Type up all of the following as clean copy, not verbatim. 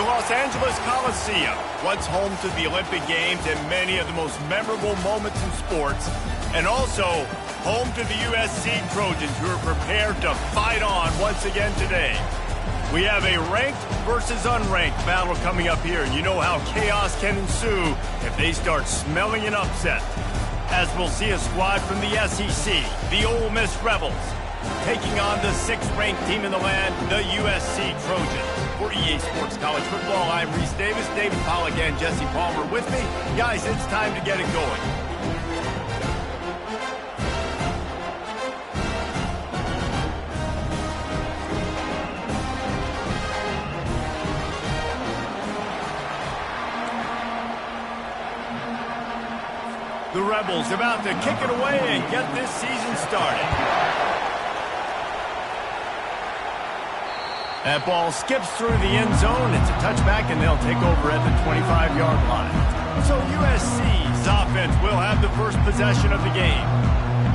The Los Angeles Coliseum, once home to the Olympic Games and many of the most memorable moments in sports, and also home to the USC Trojans, who are prepared to fight on once again today. We have a ranked versus unranked battle coming up here, and you know how chaos can ensue if they start smelling an upset. As we'll see a squad from the SEC, the Ole Miss Rebels, taking on the 6th-ranked team in the land, the USC Trojans. For EA Sports College Football, I'm Reese Davis, David Pollack, and Jesse Palmer with me. Guys, it's time to get it going. The Rebels about to kick it away and get this season started. That ball skips through the end zone. It's a touchback, and they'll take over at the 25-yard line. So USC's offense will have the first possession of the game.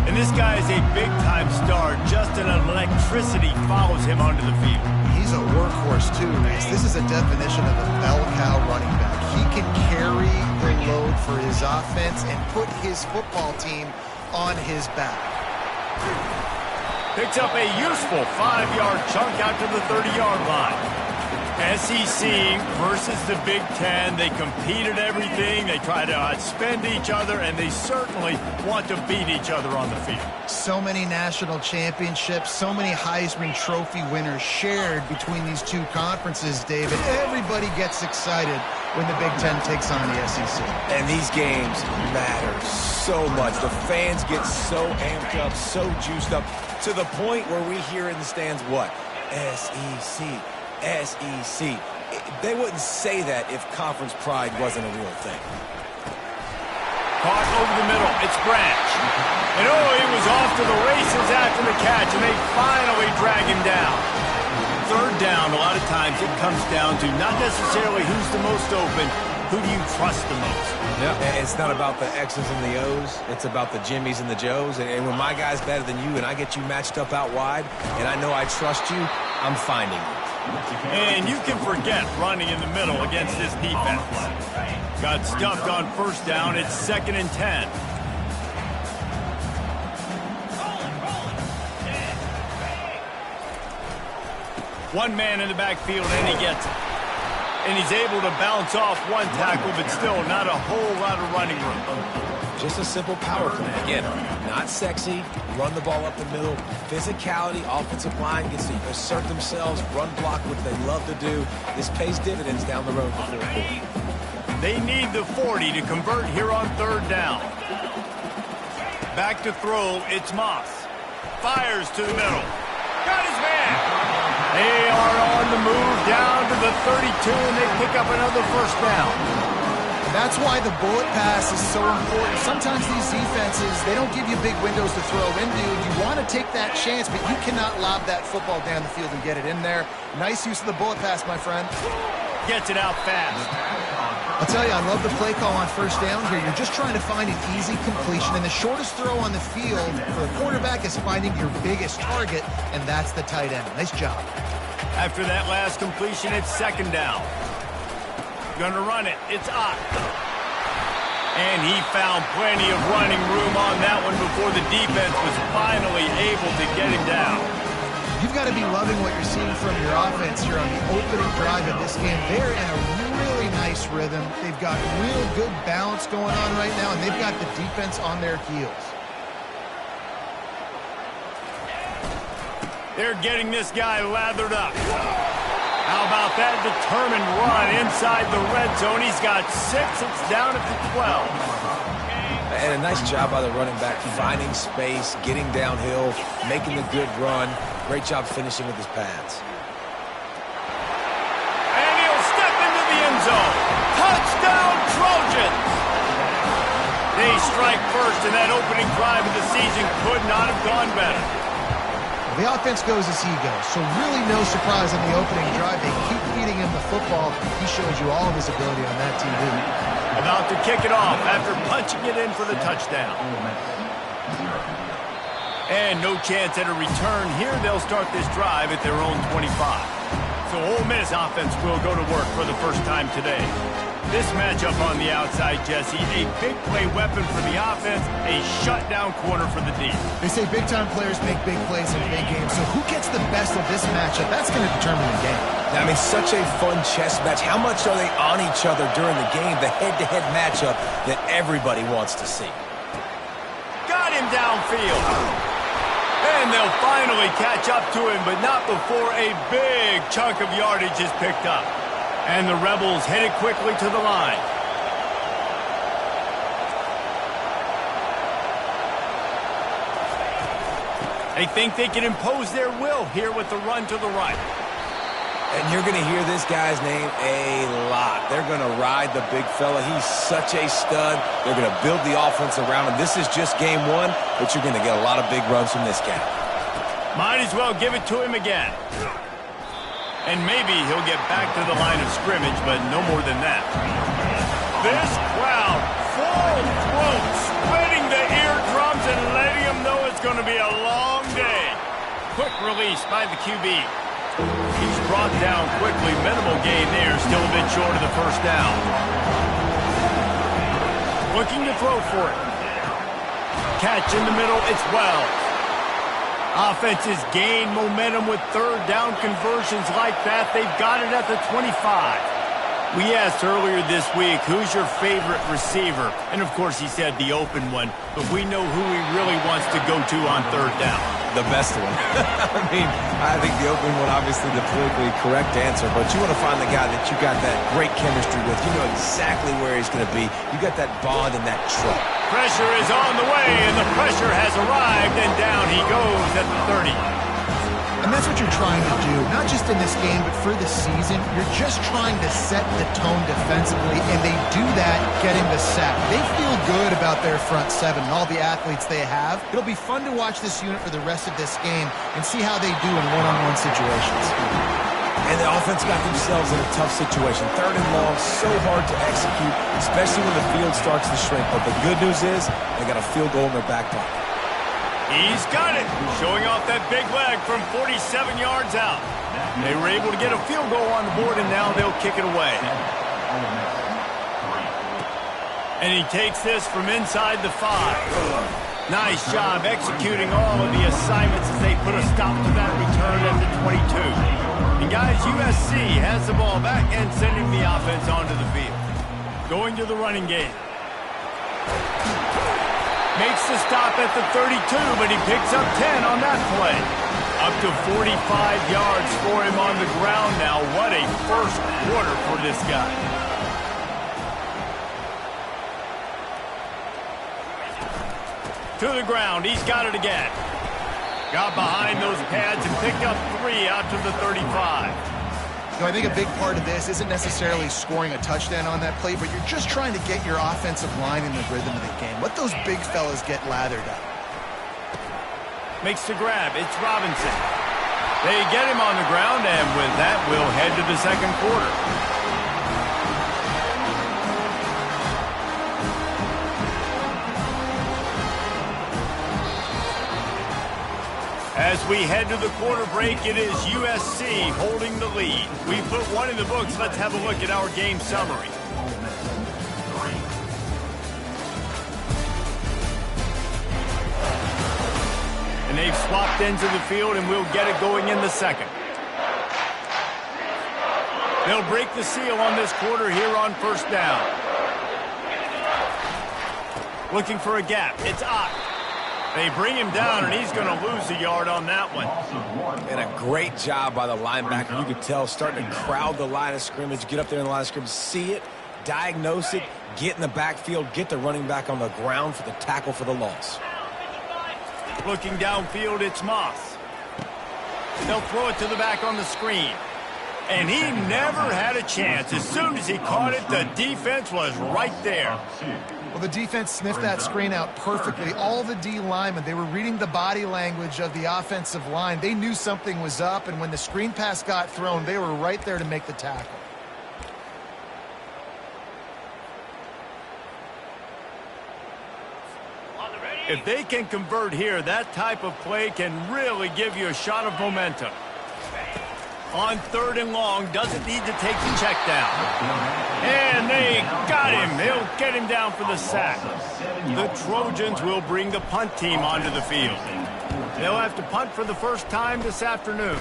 And this guy is a big-time star. Just an electricity follows him onto the field. He's a workhorse, too, Reese. This is a definition of a bell cow running back. He can carry the load for his offense and put his football team on his back. Picks up a useful 5-yard chunk out to the 30-yard line. SEC versus the Big Ten. They compete at everything. They try to outspend each other, and they certainly want to beat each other on the field. So many national championships, so many Heisman Trophy winners shared between these two conferences, David. Everybody gets excited when the Big Ten takes on the SEC. And these games matter so much. The fans get so amped up, so juiced up, to the point where we hear in the stands, what? SEC, SEC. They wouldn't say that if conference pride wasn't a real thing. Caught over the middle. It's Branch. And oh, he was off to the races after the catch, and they finally drag him down. Third down, a lot of times it comes down to not necessarily who's the most open, who do you trust the most? Yeah. It's not about the X's and the O's. It's about the Jimmies and the Joes. And when my guy's better than you and I get you matched up out wide and I know I trust you, I'm finding you. And you can forget running in the middle against this defense. Got stuffed on first down. It's 2nd and 10. One man in the backfield, and he gets it. And he's able to bounce off one tackle, but still not a whole lot of running room. Just a simple power play. Again, not sexy, run the ball up the middle. Physicality, offensive line gets to assert themselves, run block, what they love to do. This pays dividends down the road for 4 quarters. They need the 40 to convert here on 3rd down. Back to throw, it's Moss. Fires to the middle. Got his man. They are on the move down to the 32, and they pick up another first down. That's why the bullet pass is so important. Sometimes these defenses, they don't give you big windows to throw into. You want to take that chance, but you cannot lob that football down the field and get it in there. Nice use of the bullet pass, my friend. Gets it out fast. I'll tell you, I love the play call on first down here. You're just trying to find an easy completion, and the shortest throw on the field for a quarterback is finding your biggest target, and that's the tight end. Nice job. After that last completion, it's 2nd down. Gonna run it. It's Ott. And he found plenty of running room on that one before the defense was finally able to get him down. You've got to be loving what you're seeing from your offense here on the opening drive of this game. They're in a really nice rhythm. They've got real good balance going on right now, and they've got the defense on their heels. They're getting this guy lathered up. How about that determined run inside the red zone? He's got 6. It's down at the 12. And a nice job by the running back, finding space, getting downhill, making the good run. Great job finishing with his pads. And he'll step into the end zone. Touchdown, Trojans! They strike first, and that opening drive of the season could not have gone better. The offense goes as he goes, so really no surprise on the opening drive. They keep feeding him the football. He shows you all of his ability on that TV. About to kick it off after punching it in for the touchdown. And no chance at a return here. They'll start this drive at their own 25. So Ole Miss offense will go to work for the first time today. This matchup on the outside, Jesse, a big play weapon for the offense, a shutdown corner for the D. They say big-time players make big plays in big games, so who gets the best of this matchup? That's going to determine the game. I mean, such a fun chess match. How much are they on each other during the game, the head-to-head matchup that everybody wants to see? Got him downfield. And they'll finally catch up to him, but not before a big chunk of yardage is picked up. And the Rebels headed quickly to the line. They think they can impose their will here with the run to the right. And you're going to hear this guy's name a lot. They're going to ride the big fella. He's such a stud. They're going to build the offense around him. This is just game one, but you're going to get a lot of big runs from this guy. Might as well give it to him again. And maybe he'll get back to the line of scrimmage, but no more than that. This crowd, full throat, splitting the eardrums and letting them know it's going to be a long day. Quick release by the QB. He's brought down quickly. Minimal gain there, still a bit short of the first down. Looking to throw for it. Catch in the middle, it's Wells. Offenses gain momentum with third down conversions like that. They've got it at the 25. We asked earlier this week, who's your favorite receiver? And, of course, he said the open one. But we know who he really wants to go to on third down. The best one. I mean, I think the open one, obviously the politically correct answer, but you want to find the guy that you got that great chemistry with. You know exactly where he's going to be. You got that bond and that trust. Pressure is on the way, and the pressure has arrived, and down he goes at the 30. And that's what you're trying to do, not just in this game, but for the season. You're just trying to set the tone defensively, and they do that getting the sack. They feel good about their front seven and all the athletes they have. It'll be fun to watch this unit for the rest of this game and see how they do in one-on-one situations. And the offense got themselves in a tough situation. Third and long, so hard to execute, especially when the field starts to shrink. But the good news is they got a field goal in their back pocket. He's got it, showing off that big leg from 47 yards out. They were able to get a field goal on the board, and now they'll kick it away. And he takes this from inside the 5. Nice job executing all of the assignments as they put a stop to that return at the 22. And guys, USC has the ball back and sending the offense onto the field. Going to the running game. Makes the stop at the 32, but he picks up 10 on that play. Up to 45 yards for him on the ground now. What a first quarter for this guy. To the ground, he's got it again. Got behind those pads and picked up 3 out to the 35. You know, I think a big part of this isn't necessarily scoring a touchdown on that play, but you're just trying to get your offensive line in the rhythm of the game. Let those big fellas get lathered up. Makes the grab. It's Robinson. They get him on the ground, and with that, we'll head to the second quarter. As we head to the quarter break, it is USC holding the lead. We put one in the books. Let's have a look at our game summary. And they've swapped ends of the field, and we'll get it going in the second. They'll break the seal on this quarter here on first down. Looking for a gap. It's Ott. They bring him down, and he's going to lose a yard on that one. And a great job by the linebacker. You could tell, starting to crowd the line of scrimmage, get up there in the line of scrimmage, see it, diagnose it, get in the backfield, get the running back on the ground for the tackle for the loss. Looking downfield, it's Moss. They'll throw it to the back on the screen. And he never had a chance. As soon as he caught it, the defense was right there. Well, the defense sniffed that screen out perfectly. All the D linemen, they were reading the body language of the offensive line. They knew something was up, and when the screen pass got thrown, they were right there to make the tackle. If they can convert here, that type of play can really give you a shot of momentum. On 3rd and long, doesn't need to take the check down. And they got him. They'll get him down for the sack. The Trojans will bring the punt team onto the field. They'll have to punt for the first time this afternoon.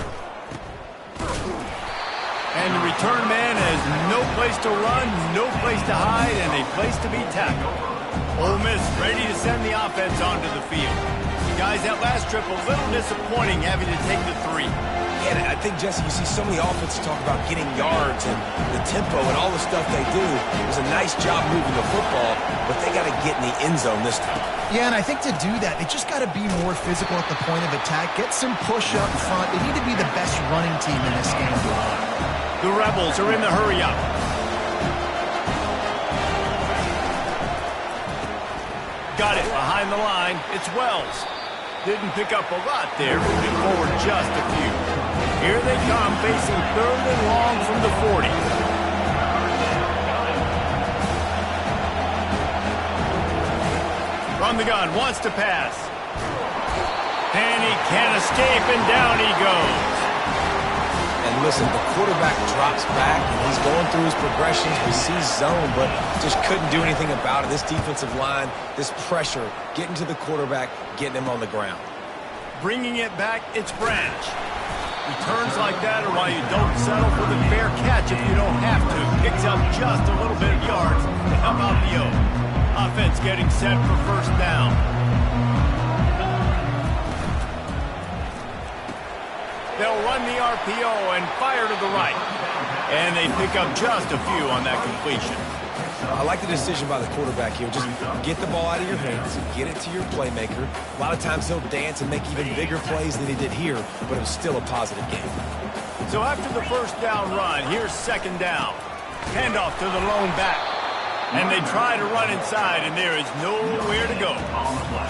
And the return man has no place to run, no place to hide, and a place to be tackled. Ole Miss ready to send the offense onto the field. Guys, that last trip a little disappointing having to take the 3. Yeah, I think, Jesse, you see so many offenses talk about getting yards and the tempo and all the stuff they do. It was a nice job moving the football, but they got to get in the end zone this time. Yeah, and I think to do that, they just got to be more physical at the point of attack, get some push up front. They need to be the best running team in this game. The Rebels are in the hurry-up. Got it behind the line. It's Wells. Didn't pick up a lot there, moving forward just a few. Here they come, facing 3rd and long from the 40. From the gun, wants to pass. And he can't escape, and down he goes. And listen, the quarterback drops back, and he's going through his progressions. We see zone, but just couldn't do anything about it. This defensive line, this pressure, getting to the quarterback, getting him on the ground. Bringing it back, it's Branch. Returns like that are why you don't settle for the fair catch if you don't have to. Picks up just a little bit of yards to help out the O. Offense getting set for first down. They'll run the RPO and fire to the right. And they pick up just a few on that completion. I like the decision by the quarterback here. Just get the ball out of your hands, get it to your playmaker. A lot of times he'll dance and make even bigger plays than he did here, but it was still a positive game. So after the first down run, here's 2nd down. Handoff to the lone back. And they try to run inside, and there is nowhere to go.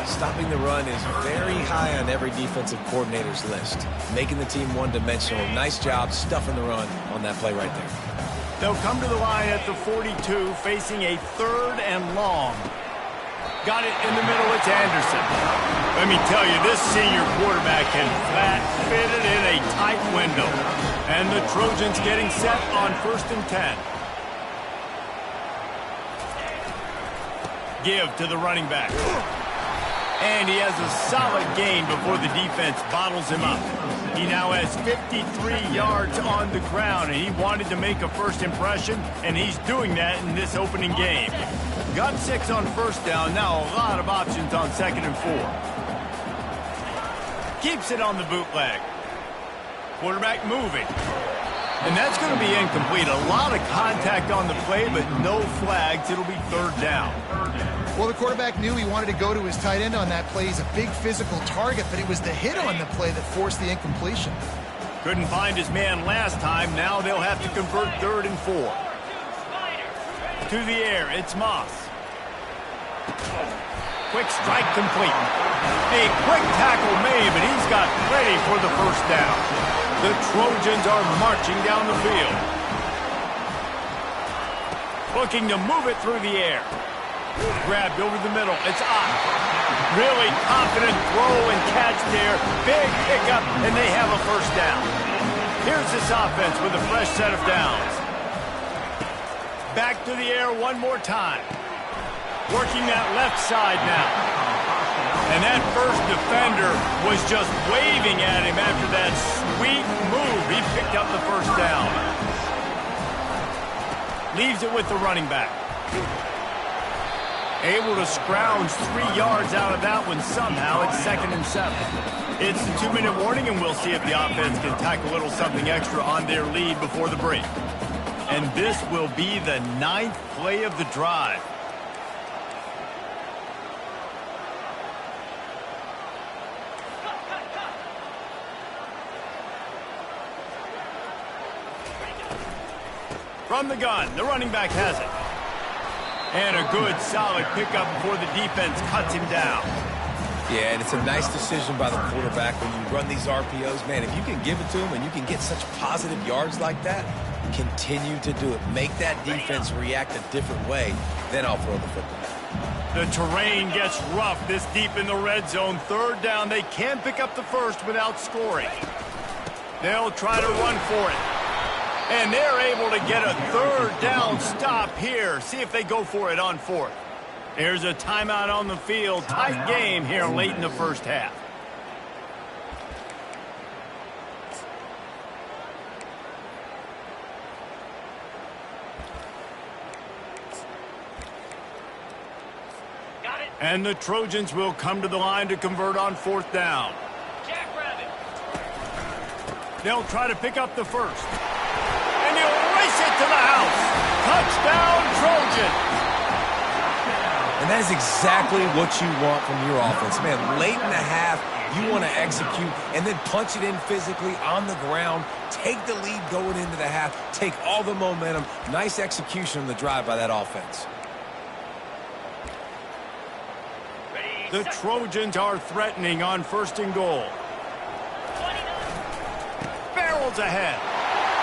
Stopping the run is very high on every defensive coordinator's list. Making the team one-dimensional. Nice job stuffing the run on that play right there. They'll come to the line at the 42, facing a 3rd and long. Got it in the middle, it's Anderson. Let me tell you, this senior quarterback can flat fit it in a tight window. And the Trojans getting set on 1st and 10. Give to the running back. And he has a solid gain before the defense bottles him up. He now has 53 yards on the ground, and he wanted to make a first impression, and he's doing that in this opening game. Got 6 on 1st down, now a lot of options on 2nd and 4. Keeps it on the bootleg. Quarterback moving. And that's going to be incomplete. A lot of contact on the play, but no flags. It'll be 3rd down. Well, the quarterback knew he wanted to go to his tight end on that play. He's a big physical target, but it was the hit on the play that forced the incompletion. Couldn't find his man last time. Now they'll have to convert 3rd and 4. To the air, it's Moss. Quick strike complete. A quick tackle made, but he's got plenty for the first down. The Trojans are marching down the field. Looking to move it through the air. Grabbed over the middle. It's Ott. Really confident throw and catch there. Big pickup, and they have a first down. Here's this offense with a fresh set of downs. Back to the air one more time. Working that left side now. And that first defender was just waving at him after that sweet move. He picked up the first down. Leaves it with the running back. Able to scrounge 3 yards out of that one somehow. It's 2nd and 7. It's the 2-minute warning, and we'll see if the offense can tack a little something extra on their lead before the break. And this will be the 9th play of the drive. From the gun, the running back has it. And a good, solid pickup before the defense cuts him down. Yeah, and it's a nice decision by the quarterback when you run these RPOs. Man, if you can give it to him and you can get such positive yards like that, continue to do it. Make that defense react a different way, then I'll throw the football. The terrain gets rough this deep in the red zone. 3rd down, they can pick up the first without scoring. They'll try to run for it. And they're able to get a third down stop here. See if they go for it on fourth. There's a timeout on the field. Tight game here late in the first half. And the Trojans will come to the line to convert on fourth down. They'll try to pick up the first. And he'll race it to the house. Touchdown, Trojan. And that is exactly what you want from your offense. Man, late in the half, you want to execute and then punch it in physically on the ground. Take the lead going into the half. Take all the momentum. Nice execution on the drive by that offense. The Trojans are threatening on first and goal. Barrels ahead.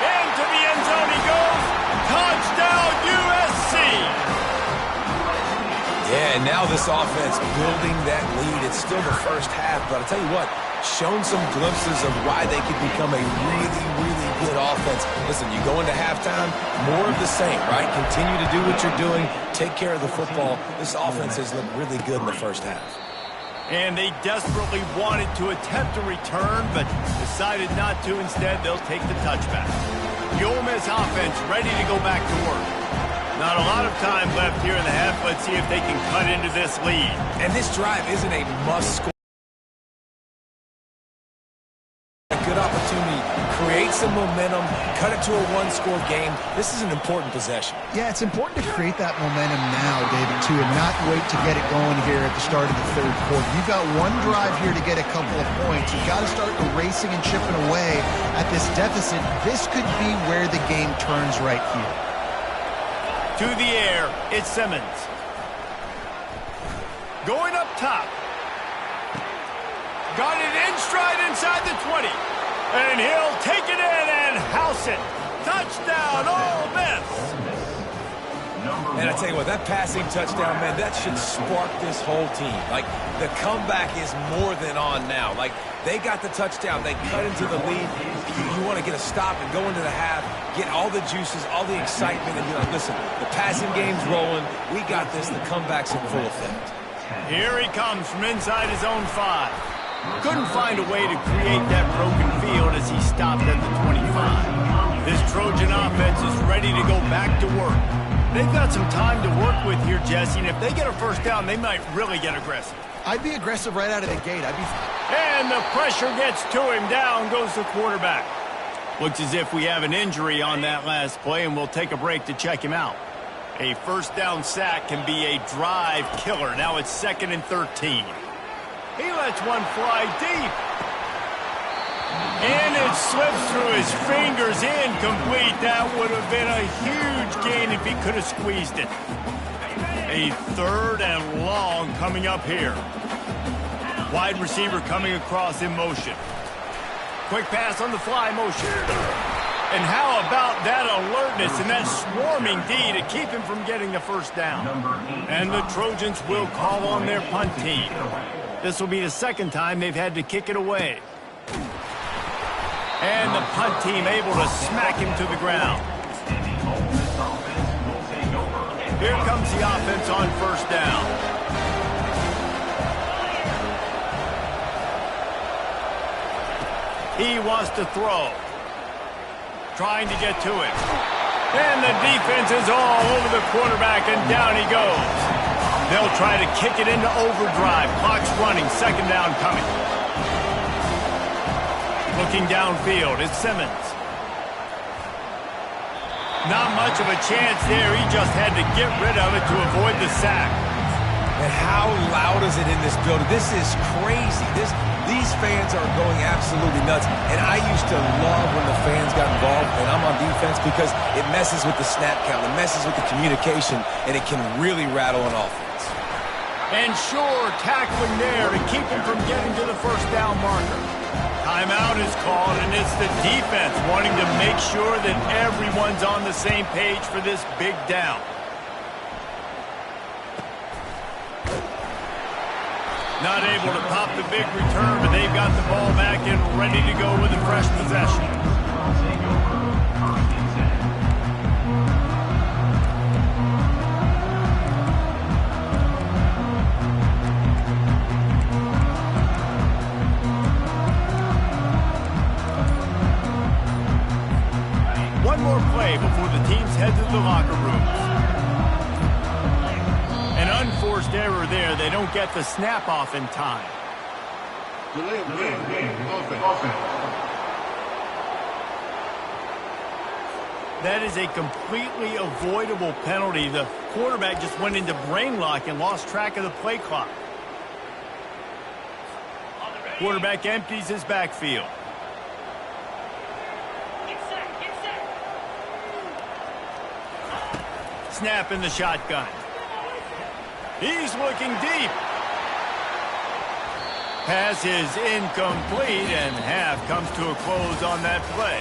Into the end zone he goes. Touchdown, USC. Yeah, and now this offense building that lead. It's still the first half, but I'll tell you what, shown some glimpses of why they could become a really, really good offense. Listen, you go into halftime, more of the same, right? Continue to do what you're doing. Take care of the football. This offense has looked really good in the first half. And they desperately wanted to attempt a return, but decided not to. Instead, they'll take the touchback. The Ole Miss offense ready to go back to work. Not a lot of time left here in the half. Let's see if they can cut into this lead. And this drive isn't a must-score. A good opportunity. Create some momentum. Cut it to a one-score game. This is an important possession. Yeah, it's important to create that momentum now, David, too, and not wait to get it going here at the start of the third quarter. You've got one drive here to get a couple of points. You've got to start erasing and chipping away at this deficit. This could be where the game turns right here. To the air, it's Simmons. Going up top. Got it in stride inside the 20. And he'll take it in and house it. Touchdown, Ole Miss. And I tell you what, that passing touchdown, man, that should spark this whole team. Like, the comeback is more than on now. Like, they got the touchdown. They cut into the lead. You want to get a stop and go into the half, get all the juices, all the excitement, and be like, listen, the passing game's rolling. We got this. The comeback's in full effect. Here he comes from inside his own 5. Couldn't find a way to create that broken field as he stopped at the 25. This Trojan offense is ready to go back to work. They've got some time to work with here, Jesse, and if they get a first down, they might really get aggressive. I'd be aggressive right out of the gate. And the pressure gets to him. Down goes the quarterback. Looks as if we have an injury on that last play, and we'll take a break to check him out. A first down sack can be a drive killer. Now it's 2nd and 13. He lets one fly deep. And it slips through his fingers, incomplete. That would have been a huge gain if he could have squeezed it. A 3rd and long coming up here. Wide receiver coming across in motion. Quick pass on the fly motion. And how about that alertness and that swarming D to keep him from getting the first down? And the Trojans will call on their punt team. This will be the 2nd time they've had to kick it away. And the punt team able to smack him to the ground. Here comes the offense on first down. He wants to throw. Trying to get to it. And the defense is all over the quarterback, and down he goes. They'll try to kick it into overdrive. Clock's running. 2nd down coming. Looking downfield, it's Simmons. Not much of a chance there. He just had to get rid of it to avoid the sack. And how loud is it in this building? This is crazy. These fans are going absolutely nuts. And I used to love when the fans got involved, and I'm on defense, because it messes with the snap count. It messes with the communication, and it can really rattle an offense. And sure, tackling there to keep him from getting to the first down marker. Timeout is called, and it's the defense wanting to make sure that everyone's on the same page for this big down. Not able to pop the big return, but they've got the ball back and ready to go with a fresh possession. One more play before the teams head to the locker rooms. An unforced error there. They don't get the snap off in time. Delay of game. Offense. That is a completely avoidable penalty. The quarterback just went into brain lock and lost track of the play clock. Quarterback empties his backfield. Snap in the shotgun. He's looking deep. Pass is incomplete, and half comes to a close on that play.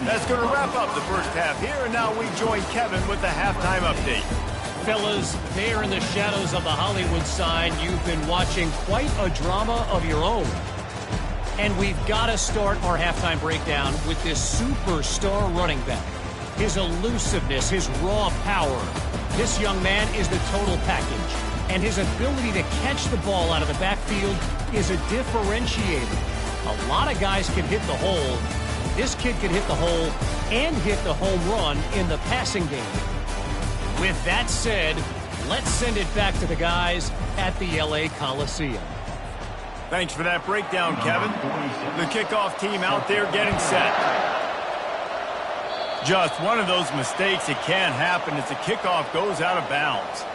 That's going to wrap up the first half here, and now we join Kevin with the halftime update. Fellas, there in the shadows of the Hollywood sign, you've been watching quite a drama of your own. And we've got to start our halftime breakdown with this superstar running back. His elusiveness, his raw power. This young man is the total package. And his ability to catch the ball out of the backfield is a differentiator. A lot of guys can hit the hole. This kid can hit the hole and hit the home run in the passing game. With that said, let's send it back to the guys at the LA Coliseum. Thanks for that breakdown, Kevin. The kickoff team out there getting set. Just one of those mistakes that can happen as the kickoff goes out of bounds.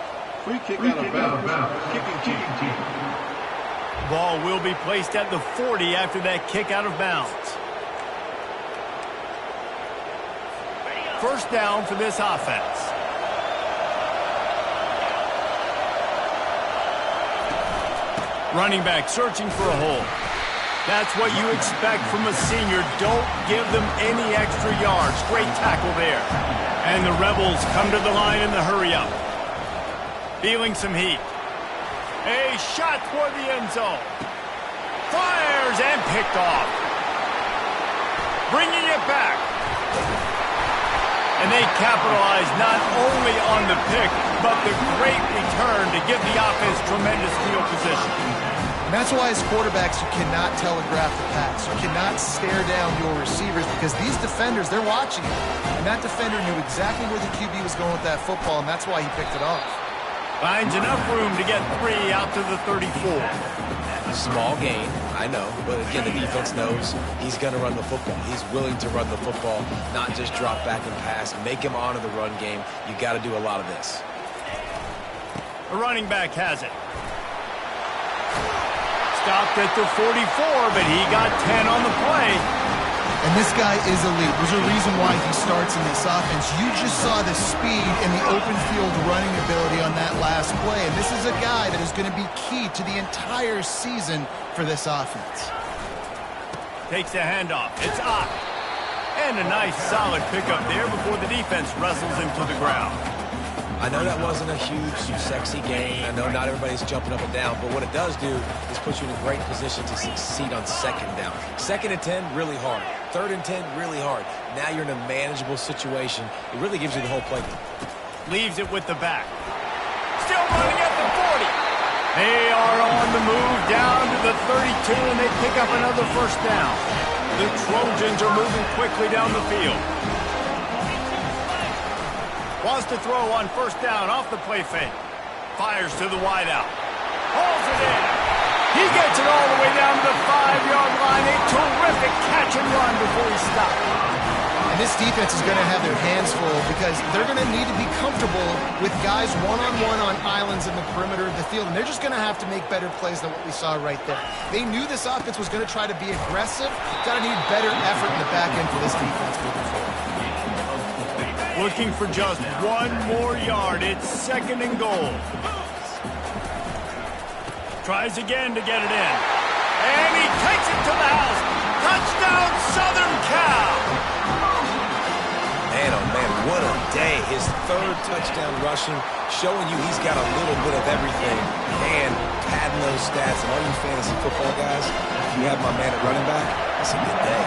Free kick out of bounds. Kicking team. Ball will be placed at the 40 after that kick out of bounds. First down for this offense. Running back searching for a hole. That's what you expect from a senior. Don't give them any extra yards. Great tackle there. And the Rebels come to the line in the hurry-up. Feeling some heat. A shot toward the end zone. Fires and picked off. Bringing it back. And they capitalize not only on the pick, but the great return to give the offense tremendous field position. And that's why as quarterbacks, you cannot telegraph the pass. You cannot stare down your receivers because these defenders, they're watching it. And that defender knew exactly where the QB was going with that football, and that's why he picked it off. Finds enough room to get 3 out to the 34. Small gain, I know, but again, the defense knows he's going to run the football. He's willing to run the football, not just drop back and pass, make him honor the run game. You got to do a lot of this. The running back has it. Stopped at the 44, but he got 10 on the play. And this guy is elite. There's a reason why he starts in this offense. You just saw the speed and the open field running ability on that last play. And this is a guy that is going to be key to the entire season for this offense. Takes a handoff. It's up. And a nice solid pickup there before the defense wrestles him to the ground. I know that wasn't a huge, sexy gain. I know not everybody's jumping up and down, but what it does do is put you in a great position to succeed on second down. 2nd and 10, really hard. 3rd and 10, really hard. Now you're in a manageable situation. It really gives you the whole playbook. Leaves it with the back. Still running at the 40. They are on the move down to the 32, and they pick up another first down. The Trojans are moving quickly down the field. Wants to throw on first down off the play fake. Fires to the wideout. Hauls it in. He gets it all the way down to the 5-yard line. A terrific catch and run before he stopped. And this defense is going to have their hands full because they're going to need to be comfortable with guys one-on-one on islands in the perimeter of the field. And they're just going to have to make better plays than what we saw right there. They knew this offense was going to try to be aggressive. Got to need better effort in the back end for this defense moving forward. Looking for just 1 more yard. It's 2nd and goal. Tries again to get it in. And he takes it to the house. Touchdown, Southern Cal! Man, oh man, what a day. His third touchdown rushing, showing you he's got a little bit of everything. And padding those stats. And all you fantasy football guys, if you have my man at running back, that's a good day.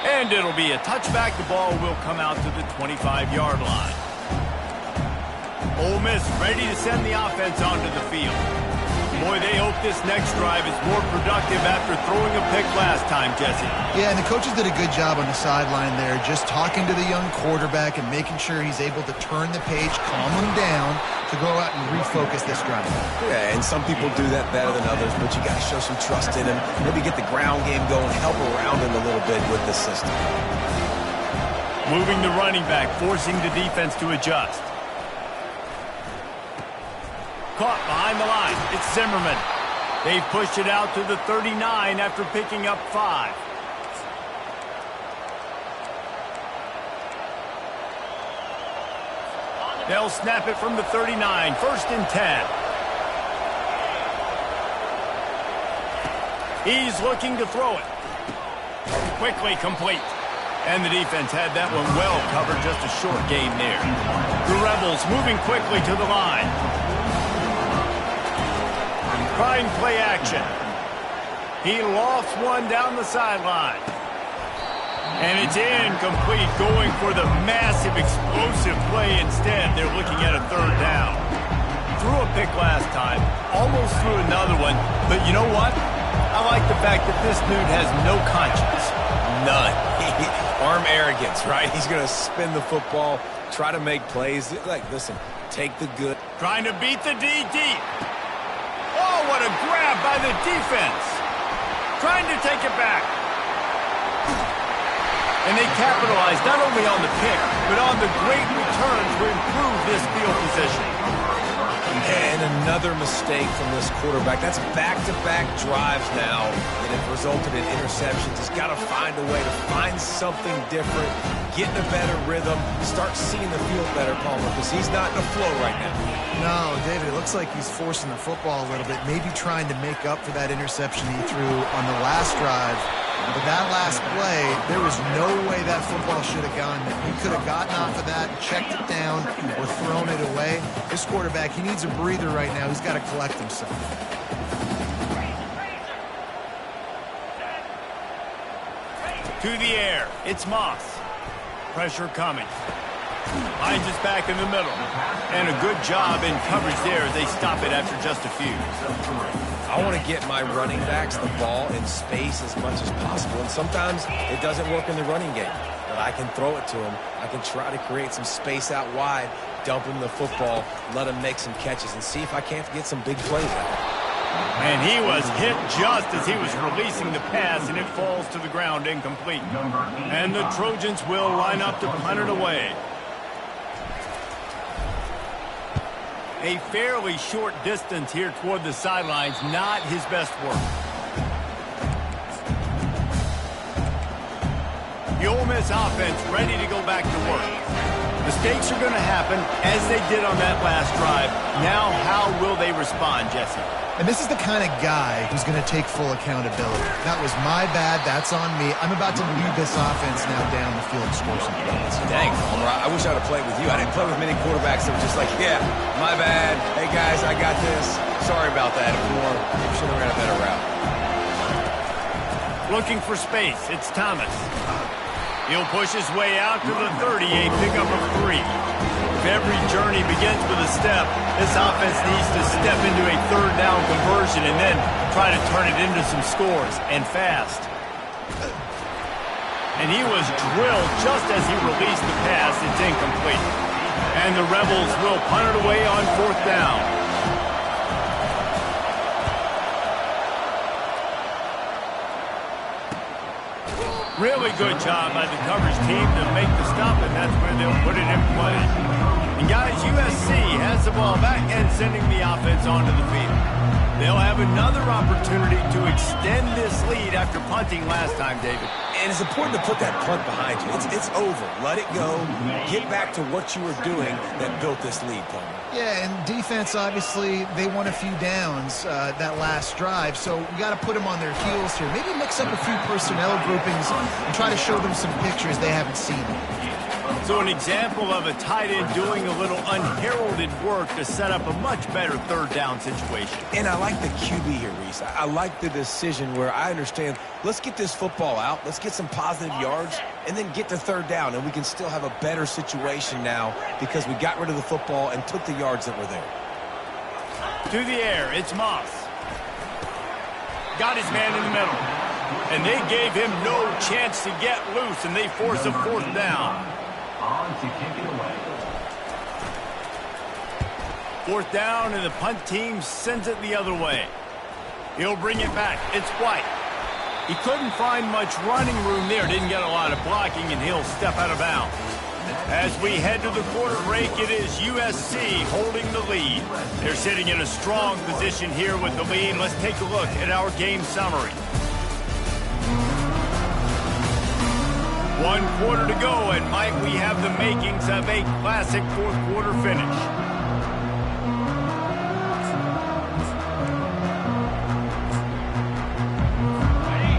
And it'll be a touchback. The ball will come out to the 25-yard line. Ole Miss ready to send the offense onto the field. Boy, they hope this next drive is more productive after throwing a pick last time, Jesse. Yeah, and the coaches did a good job on the sideline there, just talking to the young quarterback and making sure he's able to turn the page, calm him down, to go out and refocus this drive. Yeah, and some people do that better than others, but you got to show some trust in him. Maybe get the ground game going, help around him a little bit with the system. Moving the running back, forcing the defense to adjust. Caught behind the line. It's Zimmerman. They've pushed it out to the 39 after picking up 5. They'll snap it from the 39. 1st and 10. He's looking to throw it. Quickly complete. And the defense had that one well covered. Just a short gain there. The Rebels moving quickly to the line. Trying play action. He lofts one down the sideline. And it's incomplete, going for the massive explosive play instead. They're looking at a 3rd down. Threw a pick last time, almost threw another one. But you know what? I like the fact that this dude has no conscience. None. Arm arrogance, right? He's going to spin the football, try to make plays. Like, listen, take the good. Trying to beat the D deep. Oh, what a grab by the defense. Trying to take it back. And they capitalized not only on the pick, but on the great return to improve this field position. And another mistake from this quarterback. That's back-to-back drives now that have resulted in interceptions. He's got to find a way to find something different, get in a better rhythm, start seeing the field better, Palmer, because he's not in a flow right now. No, David, it looks like he's forcing the football a little bit, maybe trying to make up for that interception he threw on the last drive. But that last play, there was no way that football should have gone there. He could have gotten off of that, checked it down, or thrown it away. This quarterback, he needs a breather right now. He's got to collect himself. To the air. It's Moss. Pressure coming. Finds his back in the middle. And a good job in coverage there as they stop it after just a few. I want to get my running backs the ball in space as much as possible. And sometimes it doesn't work in the running game. But I can throw it to him. I can try to create some space out wide, dump him the football, let him make some catches, and see if I can't get some big plays out. And he was hit just as he was releasing the pass, and it falls to the ground incomplete. And the Trojans will line up to punt it away. A fairly short distance here toward the sidelines, not his best work. The Ole Miss offense ready to go back to work. Mistakes are going to happen, as they did on that last drive. Now, how will they respond, Jesse? And this is the kind of guy who's going to take full accountability. That was my bad. That's on me. I'm about to lead this offense now down the field and score some points. Dang, Palmer, I wish I would have played with you. I didn't play with many quarterbacks that were just like, yeah, my bad. Hey, guys, I got this. Sorry about that. Should have ran a better route. Looking for space. It's Thomas. He'll push his way out to the 38, pickup of 3. If every journey begins with a step, this offense needs to step into a 3rd down conversion and then try to turn it into some scores, and fast. And he was drilled just as he released the pass. It's incomplete. And the Rebels will punt it away on 4th down. Really good job by the coverage team to make the stop, and that's where they'll put it in play. And guys, USC has the ball back and sending the offense onto the field. They'll have another opportunity to extend this lead after punting last time, David. And it's important to put that punt behind you. It's over. Let it go. Get back to what you were doing that built this lead, Palmer. Yeah, and defense, obviously, they won a few downs that last drive, so we got to put them on their heels here. Maybe mix up a few personnel groupings and try to show them some pictures they haven't seen. So an example of a tight end doing a little unheralded work to set up a much better third down situation. And I like the QB here, Reese. I like the decision where I understand, let's get this football out, let's get some positive yards, and then get to third down, and we can still have a better situation now because we got rid of the football and took the yards that were there. To the air, it's Moss. Got his man in the middle. And they gave him no chance to get loose, and they force a fourth down. To kick it away. Fourth down, and the punt team sends it the other way. He'll bring it back. It's White. He couldn't find much running room there. Didn't get a lot of blocking, and he'll step out of bounds. As we head to the quarter break, it is USC holding the lead. They're sitting in a strong position here with the lead. Let's take a look at our game summary. 1 quarter to go, and might we have the makings of a classic fourth quarter finish.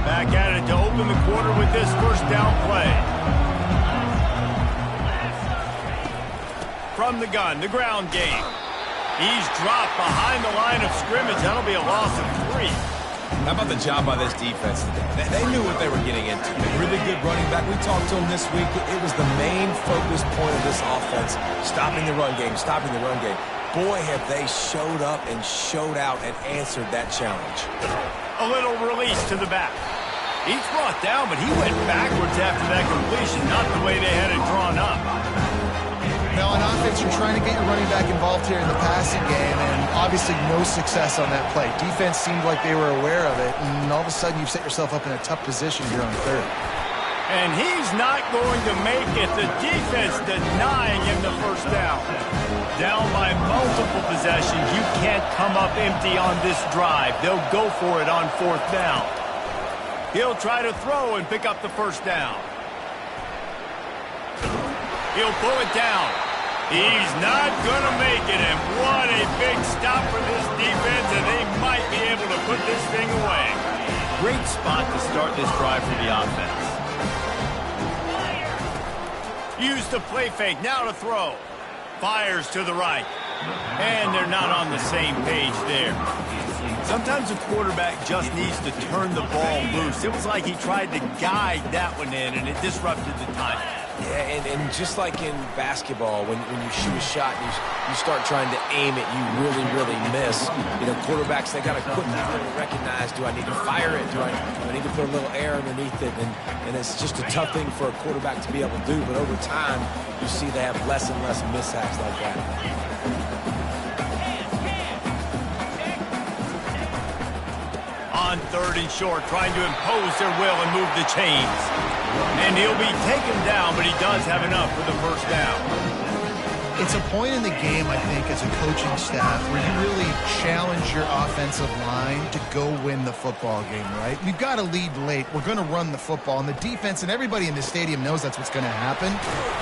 Back at it to open the quarter with this first down play. From the gun, the ground game. He's dropped behind the line of scrimmage. That'll be a loss of 3. How about the job by this defense today? They knew what they were getting into. A really good running back. We talked to him this week. It was the main focus point of this offense, stopping the run game, stopping the run game. Boy, have they showed up and showed out and answered that challenge. A little release to the back. He's brought down, but he went backwards after that completion, not the way they had it drawn up. Now, on offense, you're trying to get your running back involved here in the passing game, and obviously no success on that play. Defense seemed like they were aware of it, and all of a sudden you've set yourself up in a tough position here on third. And he's not going to make it. The defense denying him the first down. Down by multiple possessions. You can't come up empty on this drive. They'll go for it on fourth down. He'll try to throw and pick up the first down. He'll pull it down. He's not going to make it, and what a big stop for this defense, and they might be able to put this thing away. Great spot to start this drive for the offense. Use the play fake, now to throw. Fires to the right, and they're not on the same page there. Sometimes a quarterback just needs to turn the ball loose. It was like he tried to guide that one in, and it disrupted the timing. Yeah, and just like in basketball, when you shoot a shot and you start trying to aim it, you really miss. You know, quarterbacks, they got to quickly recognize, do I need to fire it? Do I need to put a little air underneath it? And it's just a tough thing for a quarterback to be able to do. But over time, you see they have less and less mishaps like that. On third and short, trying to impose their will and move the chains. And he'll be taken down, but he does have enough for the first down. It's a point in the game, I think, as a coaching staff where you really challenge your offensive line to go win the football game, right? We've got to lead late. We're going to run the football, and the defense and everybody in the stadium knows that's what's going to happen.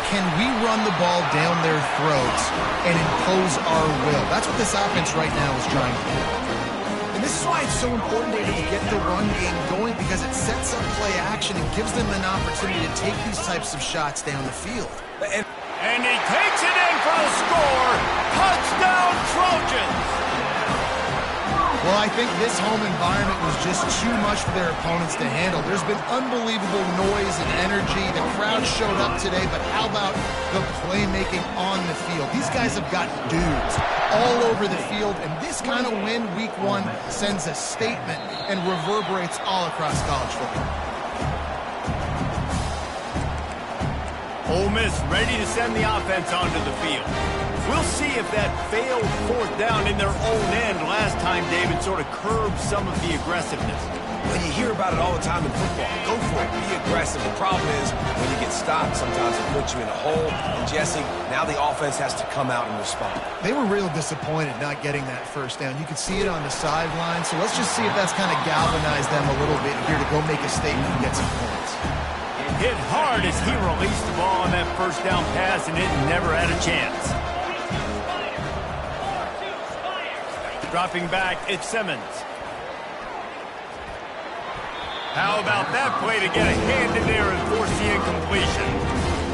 Can we run the ball down their throats and impose our will? That's what this offense right now is trying to do. And this is why it's so important, David, to get the run game going, because it sets up play action and gives them an opportunity to take these types of shots down the field. And he takes it in for the score. Touchdown, Trojans! Well, I think this home environment was just too much for their opponents to handle. There's been unbelievable noise and energy. The crowd showed up today, but how about the playmaking on the field? These guys have got dudes all over the field, and this kind of win week one sends a statement and reverberates all across college football. Ole Miss ready to send the offense onto the field. We'll see if that failed fourth down in their own end last time, David, sort of curbed some of the aggressiveness. Well, you hear about it all the time in football. Go for it. Be aggressive. The problem is when you get stopped, sometimes it puts you in a hole. And, Jesse, now the offense has to come out and respond. They were real disappointed not getting that first down. You could see it on the sideline. So let's just see if that's kind of galvanized them a little bit here to go make a statement and get some points. Hit hard as he released the ball on that first down pass, and it never had a chance. Dropping back, it's Simmons. How about that play to get a hand in there and force the incompletion?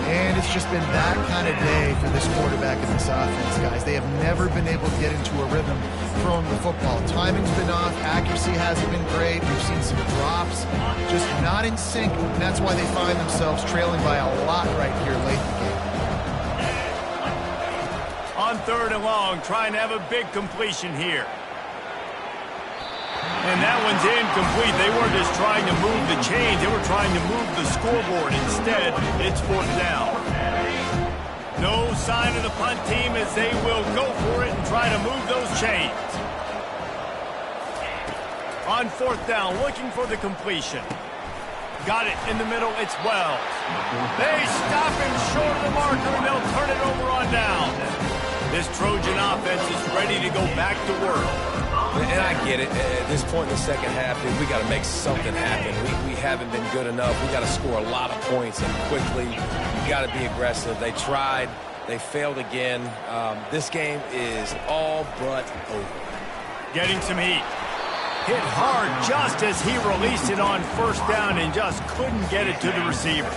And it's just been that kind of day for this quarterback and this offense, guys. They have never been able to get into a rhythm throwing the football. Timing's been off. Accuracy hasn't been great. We've seen some drops. Just not in sync, and that's why they find themselves trailing by a lot right here late in the game. On 3rd and long, trying to have a big completion here. And that one's incomplete. They weren't just trying to move the chains. They were trying to move the scoreboard. Instead, it's 4th down. No sign of the punt team as they will go for it and try to move those chains. On 4th down, looking for the completion. Got it in the middle. It's Wells. They stop him short of the marker, and they'll turn it over on down. This Trojan offense is ready to go back to work. And I get it. At this point in the second half, dude, we got to make something happen. We haven't been good enough. We got to score a lot of points and quickly. We got to be aggressive. They tried. They failed again. This game is all but over. Getting some heat. Hit hard just as he released it on 1st down and just couldn't get it to the receiver.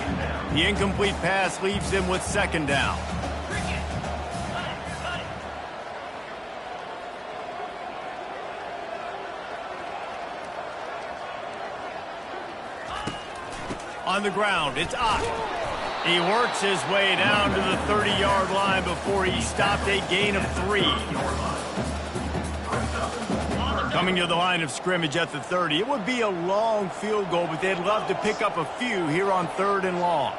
The incomplete pass leaves them with 2nd down. On the ground, it's Ott. He works his way down to the 30-yard line before he stopped a gain of 3. Coming to the line of scrimmage at the 30. It would be a long field goal, but they'd love to pick up a few here on 3rd and long.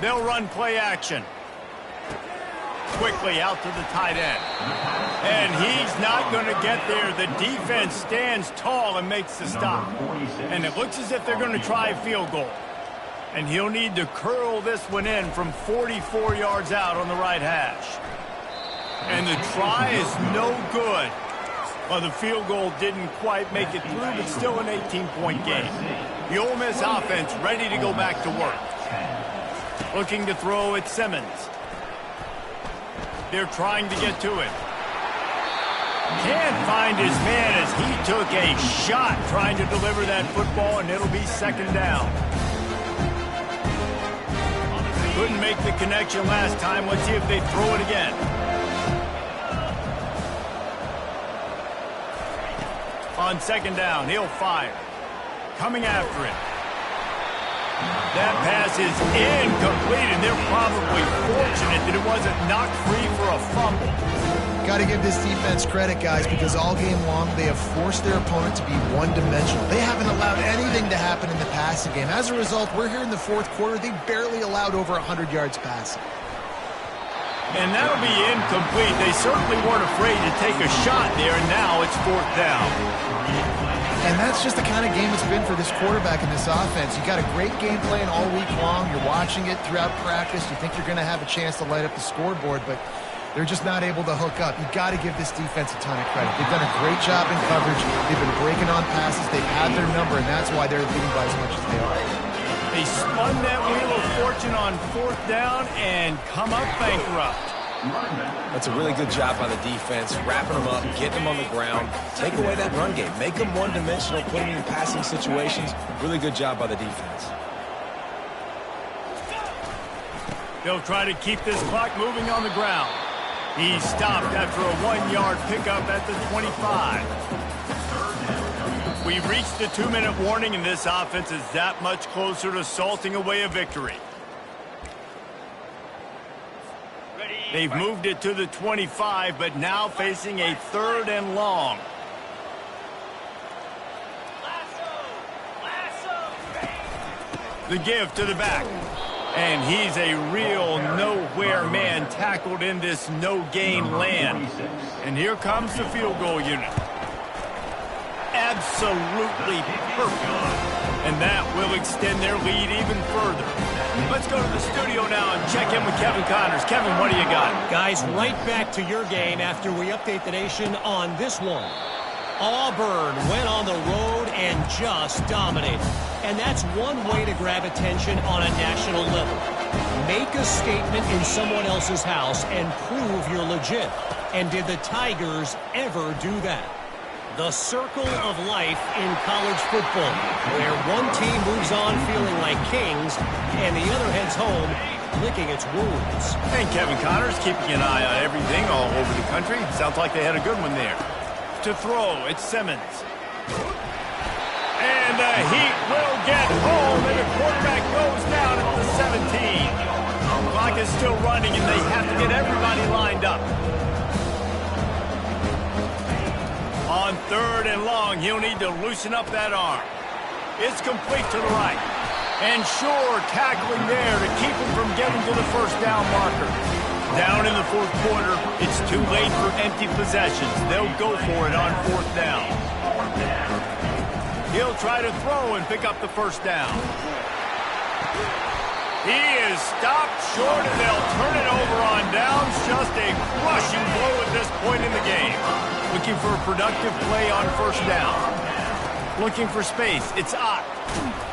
They'll run play action. Quickly out to the tight end. And he's not going to get there. The defense stands tall and makes the stop. And it looks as if they're going to try a field goal. And he'll need to curl this one in from 44 yards out on the right hash. And the try is no good. Well, the field goal didn't quite make it through, but still an 18-point game. The Ole Miss offense ready to go back to work. Looking to throw at Simmons. They're trying to get to it. Can't find his man as he took a shot trying to deliver that football, and it'll be 2nd down. Couldn't make the connection last time. Let's see if they throw it again. On 2nd down, he'll fire. Coming after it. That pass is incomplete, and they're probably fortunate that it wasn't knocked free for a fumble. Got to give this defense credit, guys, because all game long they have forced their opponent to be one-dimensional. They haven't allowed anything to happen in the passing game. As a result, we're here in the 4th quarter. They barely allowed over 100 yards passing. And that'll be incomplete. They certainly weren't afraid to take a shot there, and now it's 4th down. And that's just the kind of game it's been for this quarterback and this offense. You got a great game plan all week long. You're watching it throughout practice. You think you're going to have a chance to light up the scoreboard, but they're just not able to hook up. You got to give this defense a ton of credit. They've done a great job in coverage. They've been breaking on passes. They've had their number, and that's why they're leading by as much as they are. They spun that wheel of fortune on 4th down and come up bankrupt. That's a really good job by the defense, wrapping them up, getting them on the ground, take away that run game, make them one-dimensional, put them in passing situations. Really good job by the defense. They'll try to keep this clock moving on the ground. He's stopped after a 1-yard pickup at the 25. We've reached the 2-minute warning, and this offense is that much closer to salting away a victory. They've moved it to the 25, but now facing a 3rd and long. The give to the back. And he's a real nowhere man tackled in this no-gain land. And here comes the field goal unit. absolutely perfect. And that will extend their lead even further. Let's go to the studio now and check in with Kevin Connors. Kevin, what do you got? Guys, right back to your game after we update the nation on this one. Auburn went on the road and just dominated. And that's one way to grab attention on a national level. Make a statement in someone else's house and prove you're legit. And did the Tigers ever do that? The circle of life in college football, where one team moves on feeling like kings and the other heads home licking its wounds. And Kevin Connors keeping an eye on everything all over the country. Sounds like they had a good one there. To throw, it's Simmons. And the Heat will get home, and the quarterback goes down at the 17. The clock is still running, and they have to get everybody lined up. On 3rd and long, he'll need to loosen up that arm. It's complete to the right. And Shore tackling there to keep him from getting to the first down marker. Down in the 4th quarter, it's too late for empty possessions. They'll go for it on 4th down. He'll try to throw and pick up the first down. He is stopped short, and they'll turn it over on downs. Just a crushing blow at this point in the game. Looking for a productive play on 1st down. Looking for space. It's Ott.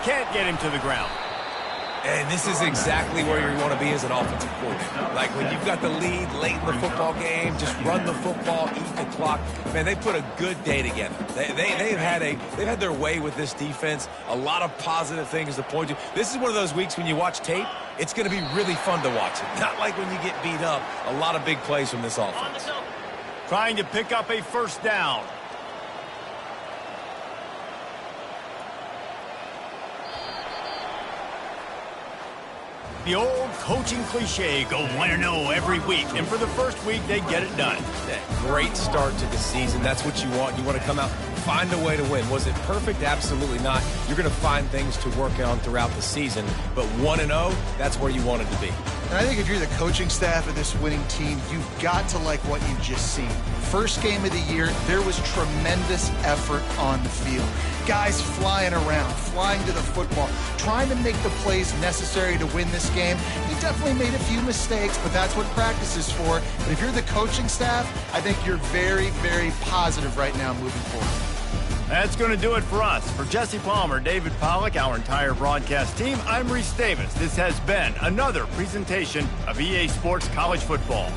Can't get him to the ground. And this is exactly where you want to be as an offensive coordinator. Like when you've got the lead late in the football game, just run the football, eat the clock. Man, they put a good day together. They've had their way with this defense. A lot of positive things to point to. This is one of those weeks when you watch tape, it's going to be really fun to watch it. Not like when you get beat up. A lot of big plays from this offense. Trying to pick up a 1st down. The old coaching cliche, go 1-0 every week. And for the first week, they get it done. Great start to the season. That's what you want. You want to come out, find a way to win. Was it perfect? Absolutely not. You're going to find things to work on throughout the season. But 1-0, that's where you want it to be. And I think if you're the coaching staff of this winning team, you've got to like what you've just seen. First game of the year, there was tremendous effort on the field. Guys flying around, flying to the football, trying to make the plays necessary to win this game. He definitely made a few mistakes, but that's what practice is for. But if you're the coaching staff, I think you're very, very positive right now moving forward. That's going to do it for us. For Jesse Palmer, David Pollack, our entire broadcast team, I'm Reese Davis. This has been another presentation of EA Sports College Football.